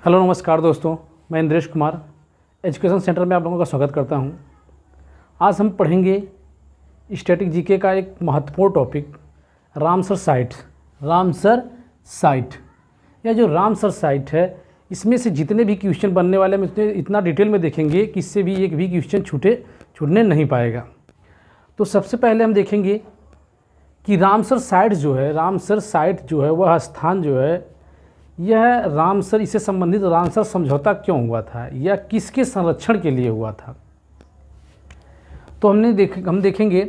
Hello नमस्कार दोस्तों, मैं इंद्रेश कुमार एजुकेशन सेंटर में आप लोगों का स्वागत करता हूं। आज हम पढ़ेंगे स्टैटिक जीके का एक महत्वपूर्ण topic Ramsar site. Ramsar site, यह जो रामसर साइट है, इसमें से जितने भी क्वेश्चन बनने वाले हैं उसमें इतना डिटेल में देखेंगे कि इससे भी एक भी क्वेश्चन छूटने नहीं पाएगा। तो सबसे पहले हम देखेंगे कि रामसर साइट जो है वह स्थान जो है, यह रामसर, इससे संबंधित रामसर समझौता क्यों हुआ था या किसके संरक्षण के लिए हुआ था। तो हम देखेंगे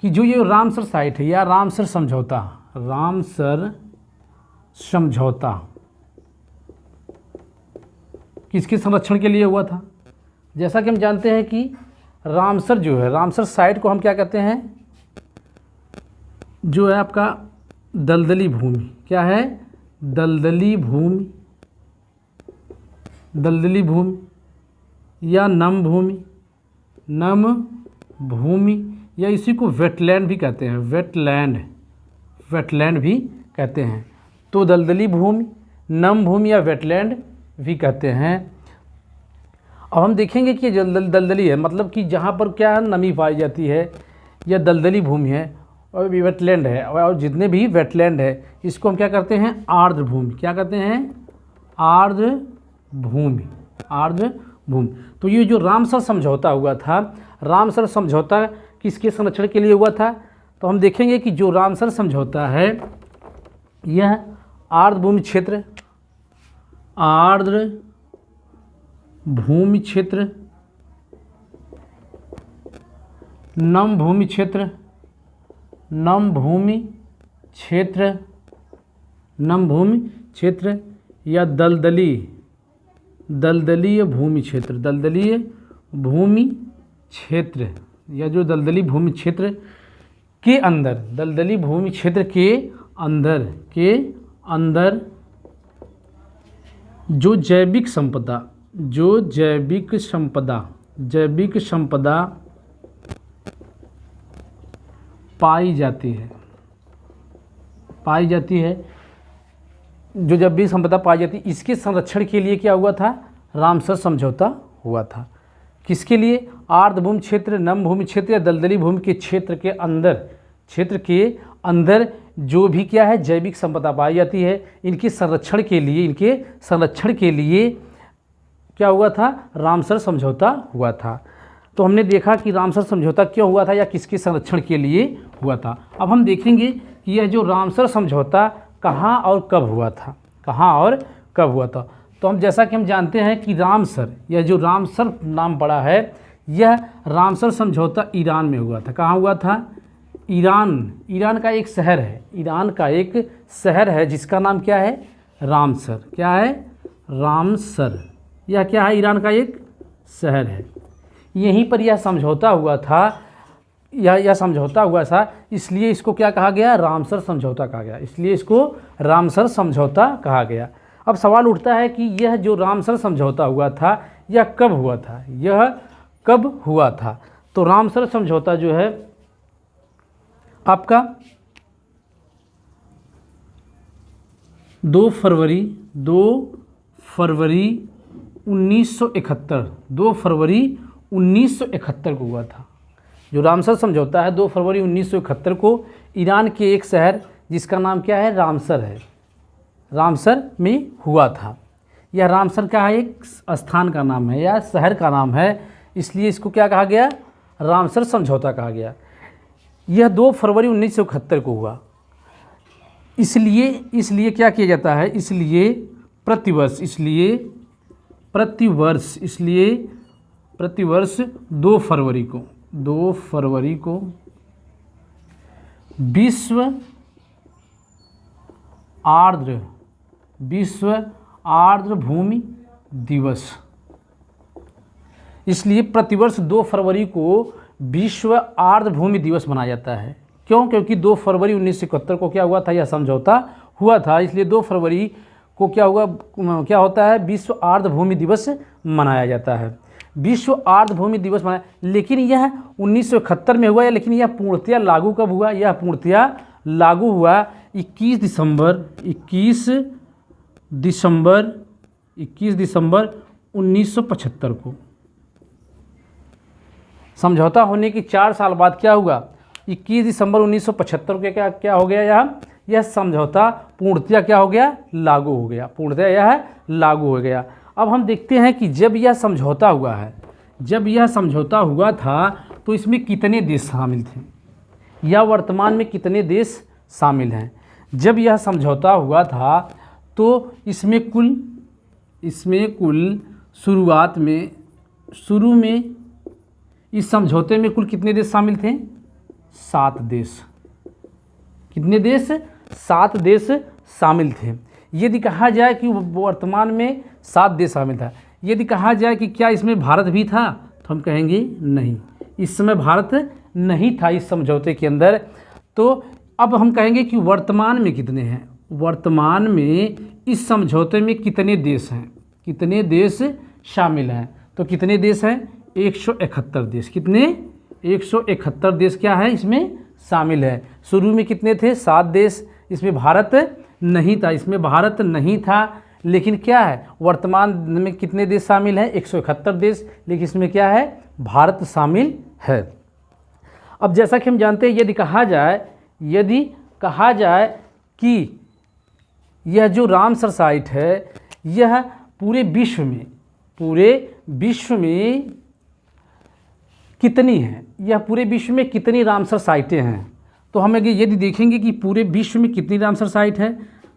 कि जो ये रामसर साइट है या रामसर समझौता किसके संरक्षण के लिए हुआ था। जैसा कि हम जानते हैं कि रामसर जो है, रामसर साइट को हम क्या कहते हैं, जो है आपका दलदली भूमि। क्या है? दलदली भूमि या नम भूमि या इसी को वेटलैंड भी कहते हैं। वेटलैंड भी कहते हैं। तो दलदली भूमि, नम भूमि या वेटलैंड भी कहते हैं। अब हम देखेंगे कि दलदली है, मतलब कि जहाँ पर क्या नमी पाई जाती है, यह दलदली भूमि है और भी वेटलैंड है। और जितने भी वेटलैंड है इसको हम क्या करते हैं, आर्द्र भूमि। क्या कहते हैं? आर्द्र भूमि। तो ये जो रामसर समझौता हुआ था, रामसर समझौता किसके संरक्षण के लिए हुआ था। तो हम देखेंगे कि जो रामसर समझौता है, यह आर्द्र भूमि क्षेत्र, नम भूमि क्षेत्र या दलदलीय भूमि क्षेत्र या जो दलदली भूमि क्षेत्र के अंदर जो जैविक संपदा पाई जाती है, जो जब भी संपदा पाई जाती है, इसके संरक्षण के लिए क्या हुआ था, रामसर समझौता हुआ था। किसके लिए? आर्द्र भूमि क्षेत्र, नम भूमि क्षेत्र या दलदली भूमि के क्षेत्र के अंदर जो भी क्या है, जैविक संपदा पाई जाती है, इनके संरक्षण के लिए क्या हुआ था, रामसर समझौता हुआ था। तो हमने देखा कि रामसर समझौता क्यों हुआ था या किसके संरक्षण के लिए हुआ था। अब हम देखेंगे कि यह जो रामसर समझौता कहाँ और कब हुआ था। तो हम जैसा कि हम जानते हैं कि रामसर, यह जो रामसर नाम पड़ा है, यह रामसर समझौता ईरान में हुआ था। कहाँ हुआ था? ईरान का एक शहर है जिसका नाम क्या है, रामसर। क्या है? रामसर। यह क्या है? ईरान का एक शहर है। यहीं पर यह समझौता हुआ था, इसलिए इसको क्या कहा गया, रामसर समझौता कहा गया। अब सवाल उठता है कि यह जो रामसर समझौता हुआ था, यह कब हुआ था। तो रामसर समझौता जो है आपका 2 फरवरी 1971 को हुआ था। जो रामसर समझौता है 2 फरवरी 1971 को ईरान के एक शहर जिसका नाम क्या है, रामसर है, रामसर में हुआ था। यह रामसर का एक स्थान का नाम है या शहर का नाम है, इसलिए इसको क्या कहा गया, रामसर समझौता कहा गया। यह 2 फरवरी 1971 को हुआ। इसलिए क्या किया जाता है, प्रतिवर्ष 2 फरवरी को विश्व आर्द्र भूमि दिवस। इसलिए प्रतिवर्ष 2 फरवरी को विश्व आर्द्र भूमि दिवस मनाया जाता है। क्यों? क्योंकि 2 फरवरी 1971 को क्या हुआ था, यह समझौता हुआ था। इसलिए 2 फरवरी को क्या होता है, विश्व आर्द्र भूमि दिवस मनाया जाता है। विश्व आर्द्र भूमि दिवस मनाया, लेकिन यह 1971 में हुआ है। लेकिन यह पूर्णतया लागू कब हुआ? यह पूर्णतया लागू हुआ 21 दिसंबर 21 दिसंबर 1975 को। समझौता होने की 4 साल बाद क्या हुआ, 21 दिसंबर 1975 के क्या हो गया, यह समझौता पूर्णतया क्या हो गया, लागू हो गया, पूर्णतया यह लागू हो गया। अब हम देखते हैं कि जब यह समझौता हुआ है, जब यह समझौता हुआ था तो इसमें कितने देश शामिल थे, या वर्तमान में कितने देश शामिल हैं। जब यह समझौता हुआ था तो इसमें कुल शुरू में इस समझौते में कुल कितने देश शामिल थे, 7 देश। कितने देश, 7 देश शामिल थे। यदि कहा जाए कि वर्तमान में 7 देश शामिल था, यदि कहा जाए कि क्या इसमें भारत भी था, तो हम कहेंगे नहीं, इस समय भारत नहीं था इस समझौते के अंदर। तो अब हम कहेंगे कि वर्तमान में कितने हैं, वर्तमान में इस समझौते में कितने देश हैं, कितने देश शामिल हैं। तो कितने देश हैं, 171 देश। कितने, 171 देश क्या है इसमें शामिल है। शुरू में कितने थे, 7 देश, इसमें भारत नहीं था, इसमें भारत नहीं था। लेकिन क्या है, वर्तमान में कितने देश शामिल हैं, 171 देश, लेकिन इसमें क्या है, भारत शामिल है। अब जैसा कि हम जानते हैं, यदि कहा जाए कि यह जो रामसर साइट है, यह पूरे विश्व में कितनी है, यह पूरे विश्व में कितनी रामसर साइटें हैं। तो हम यदि देखेंगे कि पूरे विश्व में कितनी रामसर साइट है,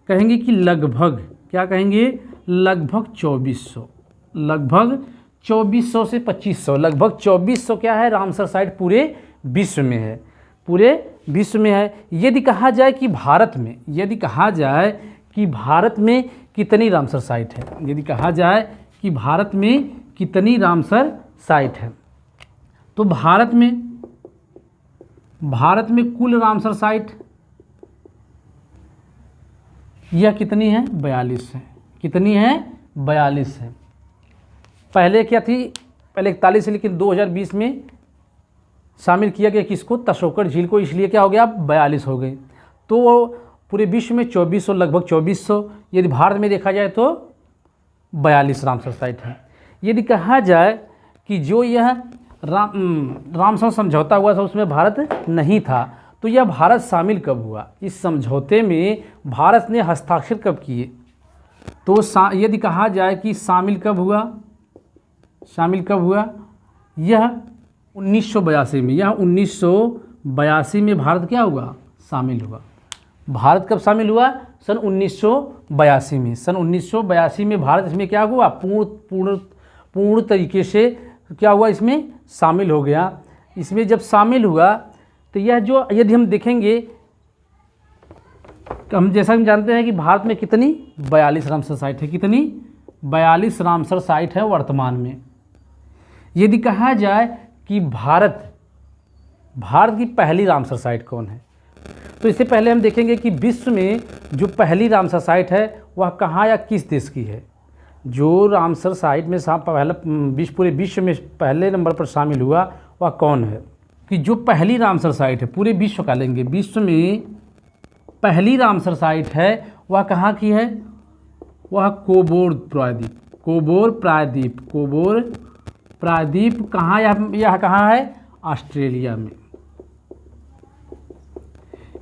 कहेंगे कि लगभग, क्या कहेंगे, लगभग 2400, लगभग 2400 से 2500, लगभग 2400 क्या है, रामसर साइट पूरे विश्व में है, पूरे विश्व में है। यदि कहा जाए कि भारत में कितनी रामसर साइट है, यदि कहा जाए कि भारत में कितनी रामसर साइट है, तो भारत में कुल रामसर साइट यह कितनी है, 42 है। कितनी है, 42 है। पहले क्या थी, पहले 41 है, लेकिन 2020 में शामिल किया गया किसको, तशोकर झील को, इसलिए क्या हो गया, 42 हो गई। तो पूरे विश्व में 2400, लगभग 2400, यदि भारत में देखा जाए तो 42 रामसर साइट है। यदि कहा जाए कि जो यह रामसर समझौता हुआ था उसमें भारत नहीं था, तो यह भारत शामिल कब हुआ, इस समझौते में भारत ने हस्ताक्षर कब किए। तो यदि कहा जाए कि शामिल कब हुआ, यह 1982 में, यह 1982 में भारत क्या हुआ, शामिल हुआ। भारत कब शामिल हुआ, सन 1982 में। सन 1982 में भारत इसमें क्या हुआ, पूर्ण तरीके से क्या हुआ, इसमें शामिल हो गया। इसमें जब शामिल हुआ तो यह जो, यदि हम देखेंगे, हम जैसा हम जानते हैं कि भारत में कितनी, 42 रामसर साइट है। कितनी, 42 रामसर साइट है वर्तमान में। यदि कहा जाए कि भारत की पहली रामसर साइट कौन है, तो इससे पहले हम देखेंगे कि विश्व में जो पहली रामसर साइट है वह कहाँ या किस देश की है। जो रामसर साइट में पूरे विश्व में पहले नंबर पर शामिल हुआ वह कौन है, कि जो पहली रामसर साइट है, पूरे विश्व का लेंगे, विश्व में पहली रामसर साइट है वह कहाँ की है, वह कोबोर प्रायद्वीप कहाँ, यह कहाँ है, ऑस्ट्रेलिया में।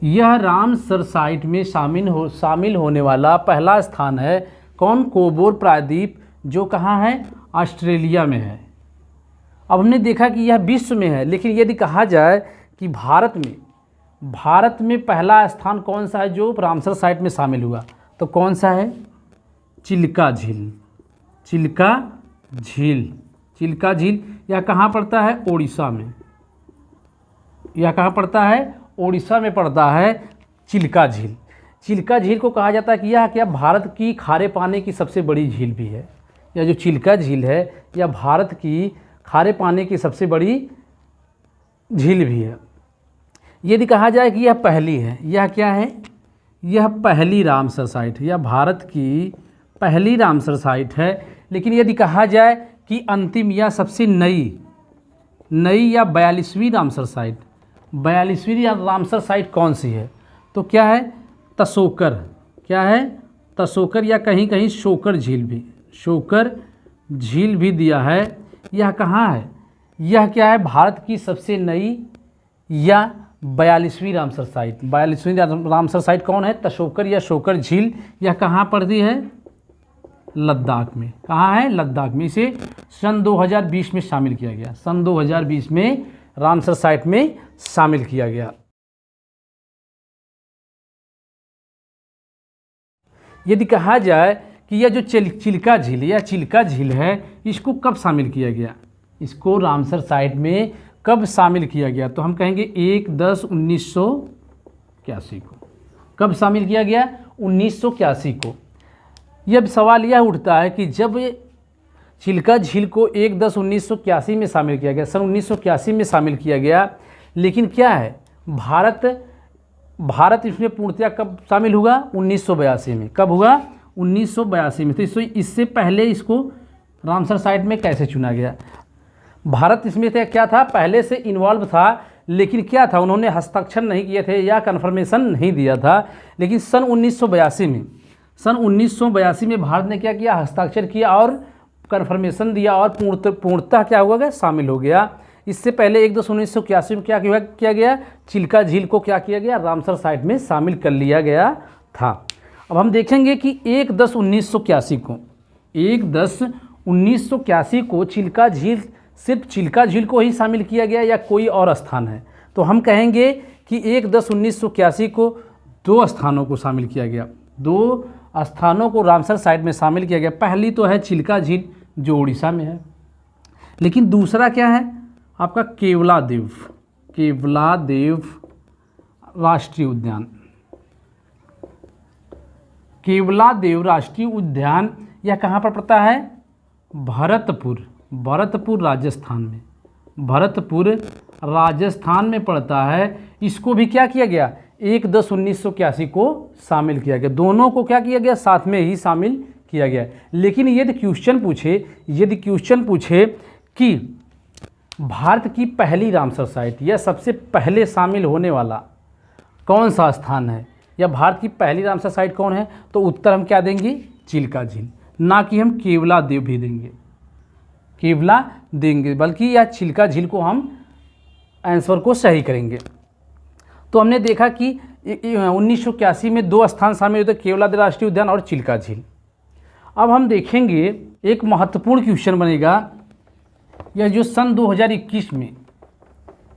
यह रामसर साइट में शामिल होने वाला पहला स्थान है। कौन, कोबोर प्रायद्वीप, जो कहाँ है, ऑस्ट्रेलिया में है। अब हमने देखा कि यह विश्व में है, लेकिन यदि कहा जाए कि भारत में पहला स्थान कौन सा है जो रामसर साइट में शामिल हुआ, तो कौन सा है, चिल्का झील। यह कहाँ पड़ता है, ओडिशा में। यह कहाँ पड़ता है, ओडिशा में पड़ता है चिल्का झील को कहा जाता है कि यह क्या भारत की खारे पानी की सबसे बड़ी झील भी है। यह जो चिल्का झील है यह भारत की खारे पानी की सबसे बड़ी झील भी है। यदि कहा जाए कि यह पहली है, यह क्या है, यह पहली रामसर साइट है, यह भारत की पहली रामसर साइट है। लेकिन यदि कहा जाए कि अंतिम या सबसे नई या 42वीं रामसर साइट, 42वीं रामसर साइट कौन सी है, तो क्या है, तसोकर या कहीं कहीं शोकर झील भी, शोकर झील भी दिया है। यह कहाँ है? यह क्या है? भारत की सबसे नई या 42वीं रामसर साइट। 42वीं रामसर साइट कौन है? तशोकर या शोकर झील। यह कहाँ पड़ती है? लद्दाख में। कहाँ है? लद्दाख में। इसे सन 2020 में शामिल किया गया। सन 2020 में रामसर साइट में शामिल किया गया। यदि कहा जाए कि यह जो चिल्का झील या चिल्का झील है, इसको कब शामिल किया गया? इसको रामसर साइट में कब शामिल किया गया? तो हम कहेंगे 1/10/1981 को। कब शामिल किया गया? 1981 को। यह सवाल यह उठता है कि जब चिल्का झील को 1/10/1981 में शामिल किया गया, सन 1981 में शामिल किया गया, लेकिन क्या है, भारत इसमें पूर्णतया कब शामिल हुआ? 1982 में। कब हुआ? 1982 में। तो इससे पहले इसको रामसर साइट में कैसे चुना गया? भारत इसमें क्या था? पहले से इन्वॉल्व था, लेकिन क्या था, उन्होंने हस्ताक्षर नहीं किए थे या कन्फर्मेशन नहीं दिया था। लेकिन सन 1982 में भारत ने क्या किया? हस्ताक्षर किया और कन्फर्मेशन दिया और पूर्णतः क्या हुआ गया? शामिल हो गया। इससे पहले 1/10/1981 में क्या किया गया? चिल्का झील को क्या किया गया? रामसर साइट में शामिल कर लिया गया था। अब हम देखेंगे कि 1/10/1981 को चिल्का झील, सिर्फ चिल्का झील को ही शामिल किया गया या कोई और स्थान है? तो हम कहेंगे कि 1/10/1981 को 2 स्थानों को शामिल किया गया। 2 स्थानों को रामसर साइट में शामिल किया गया। पहली तो है चिल्का झील जो उड़ीसा में है, लेकिन दूसरा क्या है आपका? केवलादेव राष्ट्रीय उद्यान। केवलादेव राष्ट्रीय उद्यान यह कहाँ पर पड़ता है? भरतपुर राजस्थान में। भरतपुर राजस्थान में पड़ता है। इसको भी क्या किया गया? 1/10/1981 को शामिल किया गया। दोनों को क्या किया गया? साथ में ही शामिल किया गया। लेकिन यदि क्वेश्चन पूछे कि भारत की पहली रामसर साइट या सबसे पहले शामिल होने वाला कौन सा स्थान है, या भारत की पहली रामसर साइट कौन है, तो उत्तर हम क्या देंगे? चिल्का झील। ना कि हम केवलादेव भी देंगे, बल्कि यह चिल्का झील को हम आंसर को सही करेंगे। तो हमने देखा कि 1981 में 2 स्थान शामिल होते, केवलादेव राष्ट्रीय उद्यान और चिल्का झील। अब हम देखेंगे एक महत्वपूर्ण क्वेश्चन बनेगा, यह जो सन 2021 में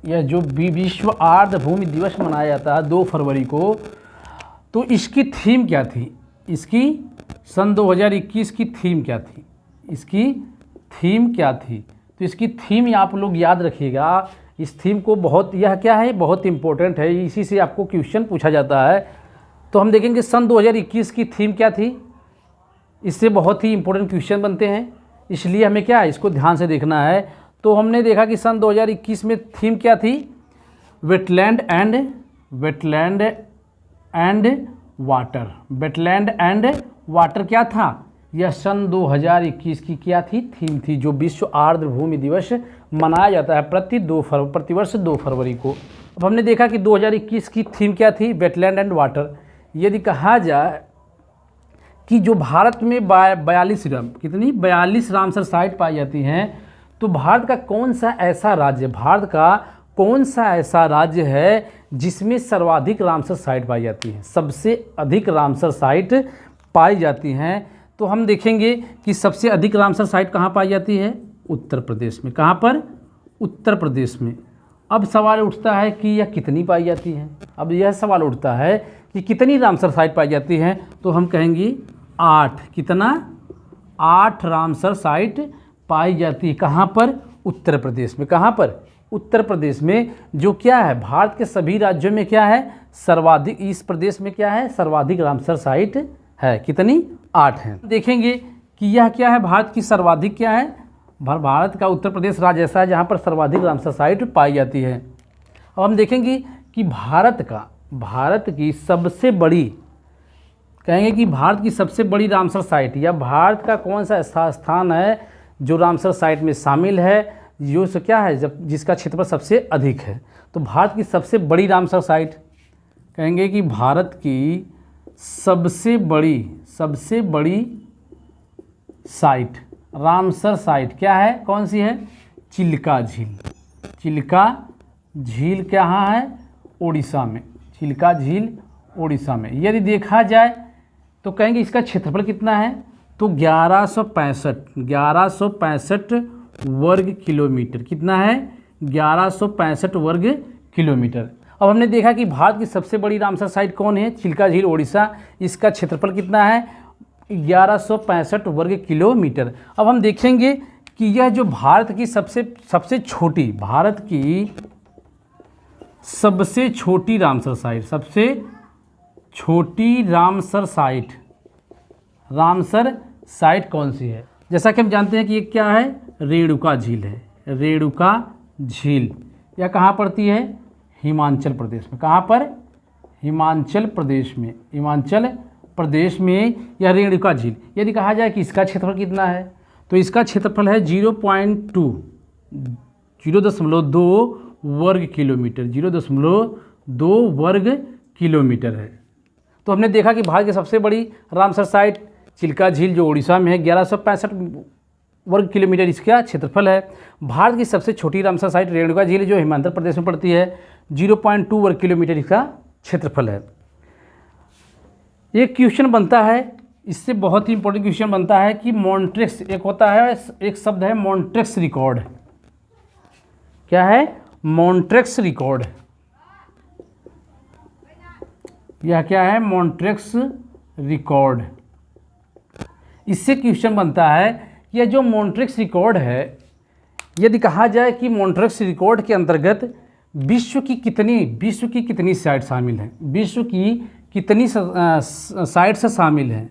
यह जो विश्व आर्द्र भूमि दिवस मनाया जाता है 2 फरवरी को, तो इसकी थीम क्या थी? इसकी सन 2021 की थीम क्या थी? इसकी थीम क्या थी? तो इसकी थीम आप लोग याद रखिएगा। इस थीम को यह क्या है? बहुत इंपॉर्टेंट है, इसी से आपको क्वेश्चन पूछा जाता है। तो हम देखेंगे सन 2021 की थीम क्या थी। इससे बहुत ही इंपॉर्टेंट क्वेश्चन बनते हैं, इसलिए हमें क्या है, इसको ध्यान से देखना है। तो हमने देखा कि सन 2021 में थीम क्या थी? वेटलैंड एंड वाटर क्या था? यह सन 2021 की क्या थी? थीम थी, जो विश्व आर्द्र भूमि दिवस मनाया जाता है प्रतिवर्ष 2 फरवरी को। अब हमने देखा कि 2021 की थीम क्या थी? Wetland and water. यदि कहा जाए कि जो भारत में 42 रामसर साइट पाई जाती हैं, तो भारत का कौन सा ऐसा राज्य है जिसमें सर्वाधिक रामसर साइट पाई जाती है? सबसे अधिक रामसर साइट पाई जाती हैं। तो हम देखेंगे कि सबसे अधिक रामसर साइट कहाँ पाई जाती है? उत्तर प्रदेश में। कहाँ पर? उत्तर प्रदेश में। अब सवाल उठता है कि यह कितनी पाई जाती हैं? अब यह सवाल उठता है कि कितनी रामसर साइट पाई जाती हैं, तो हम कहेंगे 8। कितना? 8 रामसर साइट पाई जाती है। कहाँ पर? उत्तर प्रदेश में। कहाँ पर? उत्तर प्रदेश में, जो क्या है, भारत के सभी राज्यों में क्या है? सर्वाधिक। इस प्रदेश में क्या है? सर्वाधिक रामसर साइट है। कितनी? 8 हैं। देखेंगे कि यह क्या है? भारत की सर्वाधिक क्या है? भारत का उत्तर प्रदेश राज्य ऐसा है जहाँ पर सर्वाधिक रामसर साइट पाई जाती है। अब हम देखेंगे कि भारत की सबसे बड़ी, कहेंगे कि भारत की सबसे बड़ी रामसर साइट या भारत का कौन सा ऐसा स्थान है जो रामसर साइट में शामिल है, जो क्या है, जिसका क्षेत्रफल सबसे अधिक है। तो भारत की सबसे बड़ी रामसर साइट, कहेंगे कि भारत की सबसे बड़ी साइट, रामसर साइट क्या है, कौन सी है, चिल्का झील। चिल्का झील कहाँ है, उड़ीसा में। चिल्का झील उड़ीसा में। यदि देखा जाए तो कहेंगे इसका क्षेत्रफल कितना है, तो 1165 वर्ग किलोमीटर। कितना है, 1165 वर्ग किलोमीटर। अब हमने देखा कि भारत की सबसे बड़ी रामसर साइट कौन है, चिल्का झील उड़ीसा। इसका क्षेत्रफल कितना है, 1165 वर्ग किलोमीटर। अब हम देखेंगे कि यह जो भारत की सबसे छोटी, भारत की सबसे छोटी रामसर साइट, सबसे छोटी रामसर साइट कौन सी है। जैसा कि हम जानते हैं कि ये क्या है, रेणुका झील है। रेणुका झील यह कहाँ पड़ती है, हिमाचल प्रदेश में। कहाँ पर, हिमाचल प्रदेश में। हिमाचल प्रदेश में यह रेणुका झील। यदि कहा जाए कि इसका क्षेत्रफल कितना है, तो इसका क्षेत्रफल है 0.2 वर्ग किलोमीटर। 0.2 वर्ग किलोमीटर है। तो हमने देखा कि भारत की सबसे बड़ी रामसर साइट चिल्का झील जो उड़ीसा में है, 1165 वर्ग किलोमीटर इसका क्षेत्रफल है। भारत की सबसे छोटी रामसर साइट रेणुका झील जो हिमाचल प्रदेश में पड़ती है, 0.2 वर्ग किलोमीटर इसका क्षेत्रफल है। एक क्वेश्चन बनता है, इससे बहुत ही इंपॉर्टेंट क्वेश्चन बनता है कि मॉन्ट्रेक्स, एक होता है, एक शब्द है मॉन्ट्रेक्स रिकॉर्ड। क्या है, मॉन्ट्रेक्स रिकॉर्ड। यह क्या है, मॉन्ट्रेक्स रिकॉर्ड। इससे क्वेश्चन बनता है, यह जो मॉन्ट्रेक्स रिकॉर्ड है, यदि कहा जाए कि मॉन्ट्रेक्स रिकॉर्ड के अंतर्गत विश्व की कितनी साइट शामिल हैं, विश्व की कितनी साइट से शामिल हैं।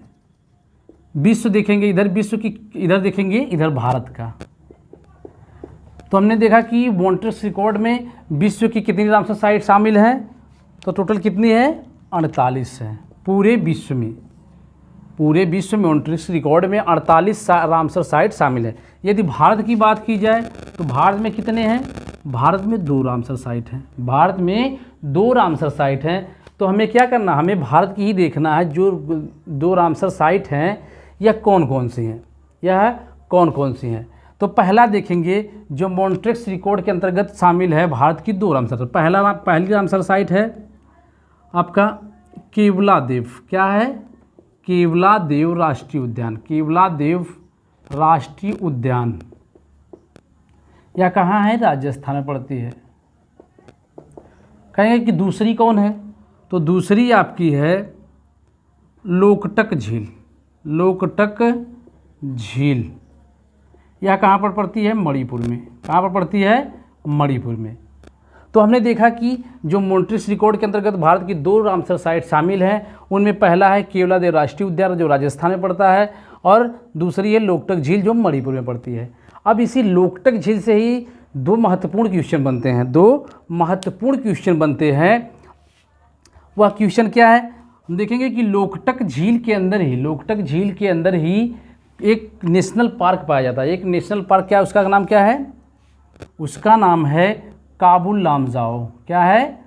विश्व देखेंगे इधर, विश्व की इधर देखेंगे, इधर भारत का। तो हमने देखा कि मॉन्ट्रेक्स रिकॉर्ड में विश्व की कितनी रामसर साइट शामिल हैं, तो टोटल कितनी है, 48 है। पूरे विश्व में मॉन्ट्रेक्स रिकॉर्ड में 48 रामसर साइट शामिल है। यदि भारत की बात की जाए तो भारत में कितने हैं, भारत में 2 रामसर साइट हैं। भारत में 2 रामसर साइट हैं। तो हमें क्या करना, हमें भारत की ही देखना है, जो 2 रामसर साइट हैं यह कौन कौन सी हैं। तो पहला देखेंगे जो मॉन्ट्रेक्स रिकॉर्ड के अंतर्गत शामिल है भारत की 2 रामसर। पहली रामसर साइट है आपका केवलादेव। क्या है, केवलादेव राष्ट्रीय उद्यान। केवलादेव राष्ट्रीय उद्यान यह कहाँ है, राजस्थान में पड़ती है। कहेंगे कि दूसरी कौन है, तो दूसरी आपकी है लोकटक झील। लोकटक झील यह कहाँ पर पड़ती है, मणिपुर में। कहाँ पर पड़ती है, मणिपुर में। तो हमने देखा कि जो मॉन्ट्रेक्स रिकॉर्ड के अंतर्गत भारत की 2 रामसर साइट शामिल हैं, उनमें पहला है केवलादेव राष्ट्रीय उद्यान जो राजस्थान में पड़ता है, और दूसरी है लोकटक झील जो मणिपुर में पड़ती है। अब इसी लोकटक झील से ही 2 महत्वपूर्ण क्वेश्चन बनते हैं। वह क्वेश्चन क्या है, हम देखेंगे कि लोकटक झील के अंदर ही एक नेशनल पार्क पाया जाता है। एक नेशनल पार्क क्या है, उसका नाम क्या है, उसका नाम है काबुल लामजाओ। क्या है,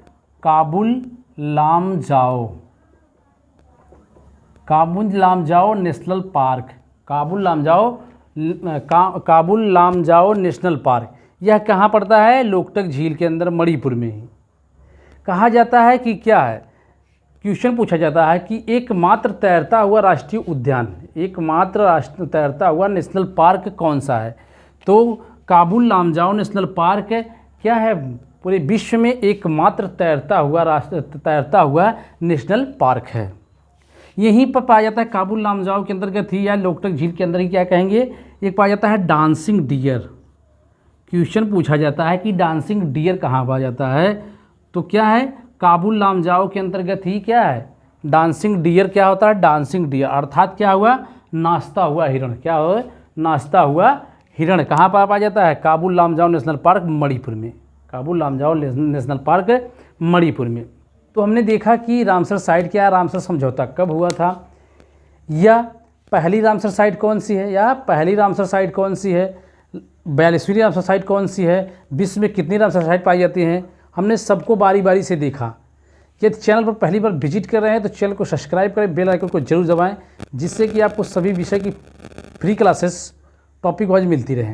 Kabul Lamjao national park. Kabul Lamjao national park यह कहाँ पड़ता है, लोकटक झील के अंदर, मणिपुर में ही। कहा जाता है कि क्या है, क्वेश्चन पूछा जाता है कि एकमात्र तैरता हुआ राष्ट्रीय उद्यान, तैरता हुआ नेशनल पार्क कौन सा है। तो काबुल लामजाओ नेशनल पार्क क्या है, पूरे विश्व में एकमात्र तैरता हुआ नेशनल पार्क है। यहीं पर पाया जाता है काबुल लामजाओ के अंतर्गत ही, या लोकटक झील के अंदर ही क्या कहेंगे, एक पाया जाता है डांसिंग डियर। क्वेश्चन पूछा जाता है कि डांसिंग डियर कहाँ पाया जाता है, तो क्या है, काबुल लामजाओ के अंतर्गत ही क्या है, डांसिंग डियर। क्या होता है, डांसिंग डियर अर्थात क्या हुआ, नाचता हुआ हिरण। क्या हो, नाचता हुआ हिरण कहाँ पर पाया जाता है, काबुल लामजाओ नेशनल पार्क, मणिपुर में। काबुल लामजाओ नेशनल पार्क, मणिपुर में। तो हमने देखा कि रामसर साइट क्या है, रामसर समझौता कब हुआ था, या पहली रामसर साइट कौन सी है, 42वीं रामसर साइट कौन सी है, विश्व में कितनी रामसर साइट पाई जाती हैं। हमने सबको बारी बारी से देखा। यदि चैनल पर पहली बार विजिट कर रहे हैं तो चैनल को सब्सक्राइब करें, बेल आइकन को जरूर दबाएं, जिससे कि आपको सभी विषय की फ्री क्लासेस टॉपिक वाइज मिलती रहें।